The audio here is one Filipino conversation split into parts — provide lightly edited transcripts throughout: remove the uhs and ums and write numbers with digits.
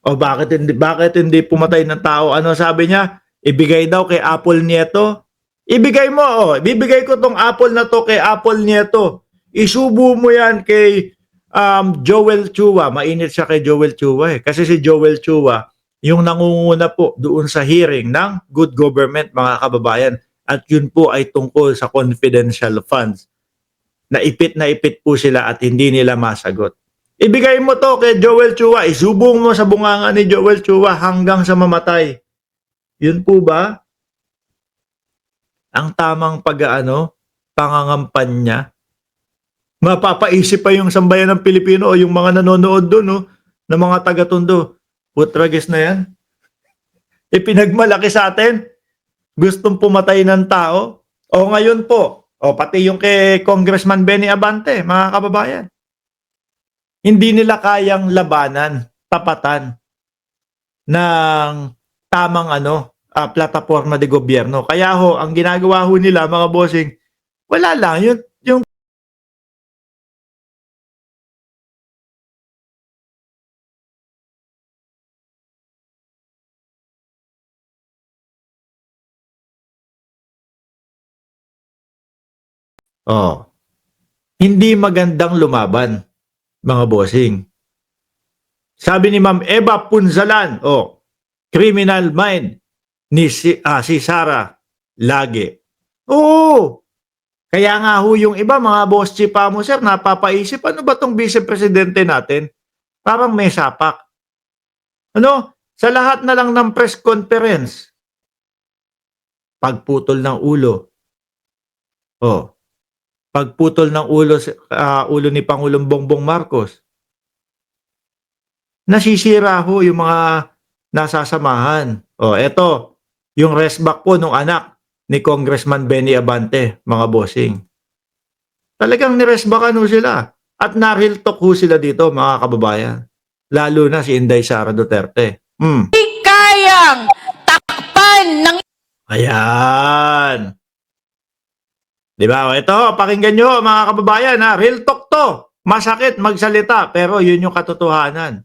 O bakit hindi pumatay ng tao? Ano sabi niya? Ibigay daw kay Apple Nieto. Ibigay mo, bibigay ko tong Apple na to kay Apple Nieto. Isubo mo yan kay Joel Chua. Mainit siya kay Joel Chua Kasi si Joel Chua, yung nangunguna po doon sa hearing ng good government, mga kababayan. At yun po ay tungkol sa confidential funds. Na ipit po sila at hindi nila masagot. Ibigay mo to kay Joel Chua, isubong mo sa bunganga ni Joel Chua hanggang sa mamatay. Yun po ba ang tamang pangangampanya? Mapapaisip pa yung sambayan ng Pilipino o yung mga nanonood doon, no, na mga taga-Tondo. Putragis na yan. Ipinagmalaki sa atin. Gustong pumatay ng tao. O ngayon po, pati yung kay Congressman Benny Abante, mga kababayan. Hindi nila kayang labanan, tapatan ng tamang plataforma de gobyerno. Kaya ang ginagawa nila, mga bossing, wala lang yung hindi magandang lumaban, mga bossing. Sabi ni Ma'am Eva Punzalan, criminal mind ni si Sara Lage. Oo. Kaya nga yung iba, mga boss chief mo, sir, napapaisip, ano ba tong vice presidente natin? Parang may sapak. Sa lahat na lang ng press conference, pagputol ng ulo. Pagputol ng ulo ni Pangulong Bongbong Marcos. Nasisira yung mga nasasamahan. Eto, yung restback po nung anak ni Congressman Benny Abante, mga bossing. Talagang nirestbackan sila. At na-real talk sila dito, mga kababayan. Lalo na si Inday Sara Duterte. Hindi kayang takpan ng... Ayan. Diba? Ito, pakinggan nyo, mga kababayan. Real talk to. Masakit magsalita, pero yun yung katotohanan.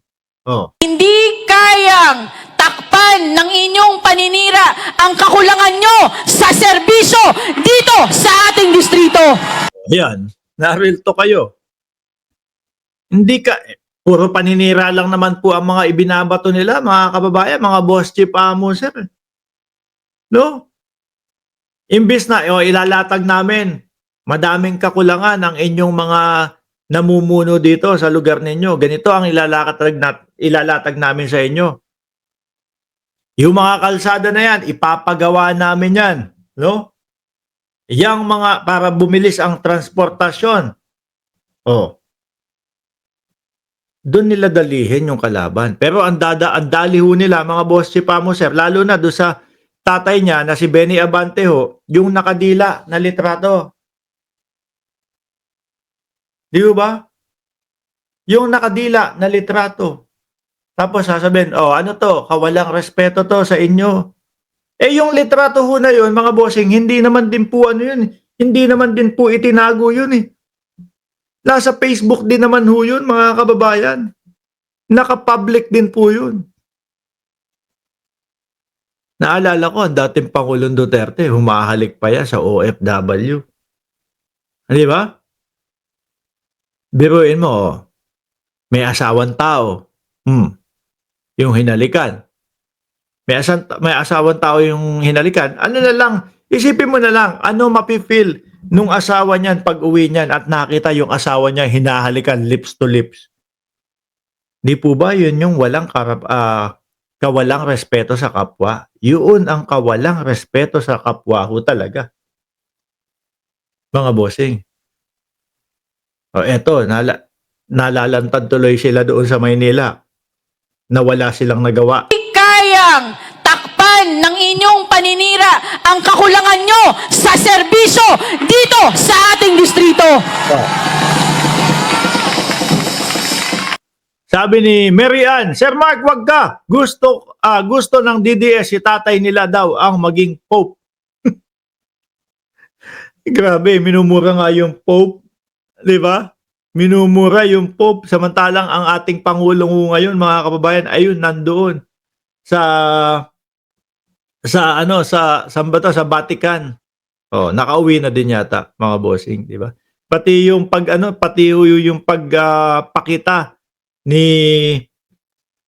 Hindi kayang takpan ng inyong paninira ang kakulangan nyo sa serbisyo dito sa ating distrito. Ayan, na-real talk kayo. Hindi puro paninira lang naman po ang mga ibinabato nila, mga kababayan, mga boss chief amo, sir. No? Imbis na ilalatag namin, madaming kakulangan ang inyong mga namumuno dito sa lugar ninyo. Ganito ang ilalatag namin sa inyo. Yung mga kalsada na yan, ipapagawa namin yan. No? Yang mga para bumilis ang transportasyon. Doon nila dalihin yung kalaban. Pero ang dali nila, mga boss chief mo, sir, lalo na doon sa tatay niya na si Benny Abante yung nakadila na litrato. Di ba? Yung nakadila na litrato. Tapos sasabihin, ano to? Kawalang respeto to sa inyo. Yung litrato na yun, mga bossing, hindi naman din po yun. Hindi naman din po itinago yun Nasa Facebook din naman yun, mga kababayan. Naka-public din po yun. Naalala ko, ang dating Pangulong Duterte, humahalik pa yan sa OFW. Di ba? Biruin mo, may asawang tao. Yung hinalikan. May asawang tao yung hinalikan. Ano na lang, isipin mo na lang, ano mapifeel nung asawa niyan pag uwi niyan at nakita yung asawa niya hinahalikan lips to lips. Di po ba yun yung kawalang respeto sa kapwa? Yun ang kawalang respeto sa kapwa talaga. Mga bossing. Eto, nalalantad tuloy sila doon sa Maynila na wala silang nagawa. Hindi kayang takpan ng inyong paninira ang kakulangan nyo sa serbisyo dito sa ating distrito. Sabi ni Mary Ann, Sir Mark, wag ka. Gusto ng DDS, si tatay nila daw ang maging Pope. Grabe, minumura nga yung Pope. Di ba? minumura yung Pope, samantalang ang ating Pangulong ho ngayon, mga kababayan, ayun, nandoon sa saan ba to? Sa Vatican. Oh, nakauwi na din yata, mga bossing, di ba? Pati yung pakita ni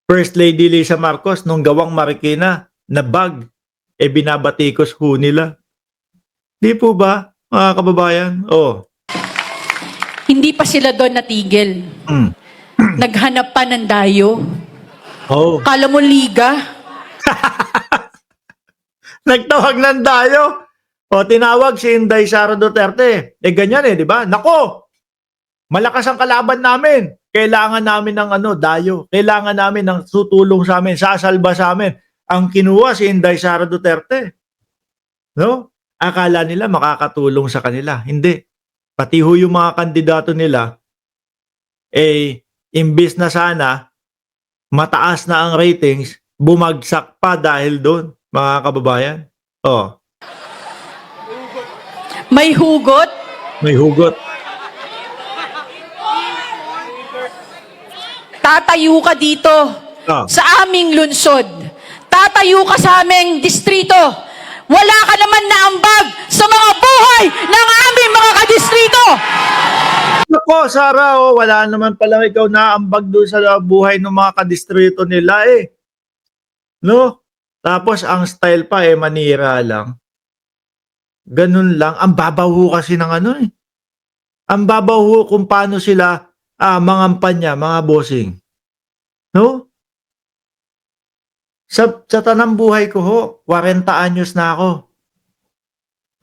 First Lady Lisa Marcos nung gawang Marikina na bag, binabatikos ho nila. Di po ba, mga kababayan? Oh. Hindi pa sila doon natigil. Mm. Naghanap pa ng dayo. Oh. Kala mo liga? Nagtawag ng dayo. O, tinawag si Inday Sara Duterte. Ganyan di ba? Nako! Malakas ang kalaban namin. Kailangan namin ng dayo. Kailangan namin ng tutulong sa amin, sasalba sa amin. Ang kinuha si Inday Sara Duterte. No? Akala nila makakatulong sa kanila. Hindi. Pati ho yung mga kandidato nila, imbis na sana, mataas na ang ratings, bumagsak pa dahil doon, mga kababayan. Oh. May hugot? May hugot. Tatayo ka dito sa aming lungsod. Tatayo ka sa aming distrito. Wala ka naman na ambag sa mga buhay ng aming mga kadistrito. Nako, Sara, wala naman pala ikaw naambag doon sa buhay ng mga kadistrito nila No? Tapos ang style pa manira lang. Ganun lang. Ang babaw ho kasi ng Ang babaw ho kung paano sila mangampanya, mga bossing. No? Sa tanang buhay ko ho, 40 anyos na ako.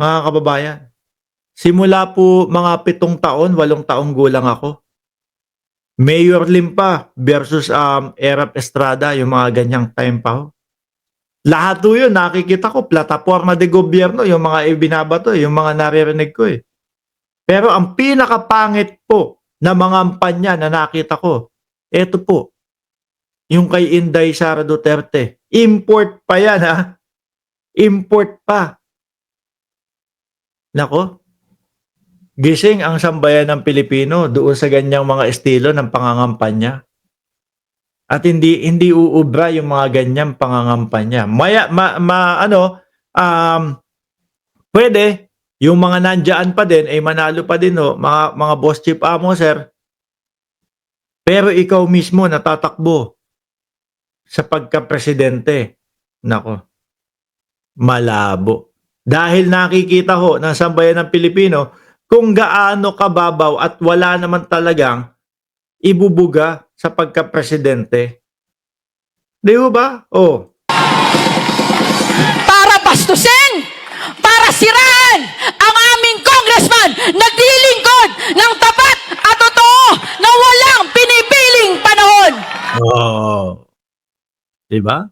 Mga kababayan. Simula po mga 7 taon, 8 taong gulang ako. Mayor Limpa versus Erap Estrada, yung mga ganyang time pa ho. Lahat po yun, nakikita ko, plataforma de gobyerno, yung mga ibinabato, yung mga naririnig ko Pero ang pinakapangit po na mga ampanya na nakita ko, eto po, yung kay Inday Sara Duterte. Import pa yan Import pa. Nako, gising ang sambayan ng Pilipino doon sa ganyang mga estilo ng pangangampanya. At hindi uubra yung mga ganyang pangangampanya. Pwede yung mga nandiyan pa din manalo pa din mga boss chief sir. Pero ikaw mismo natatakbo sa pagka-presidente. Nako. Malabo. Dahil nakikita ho ng sambayan ng Pilipino kung gaano kababaw at wala naman talagang ibubuga sa pagka-presidente. Di ba? Para bastusin, para siraan ang aming congressman naglilingkod ng tapat at totoo na walang pinipiling panahon. Di ba?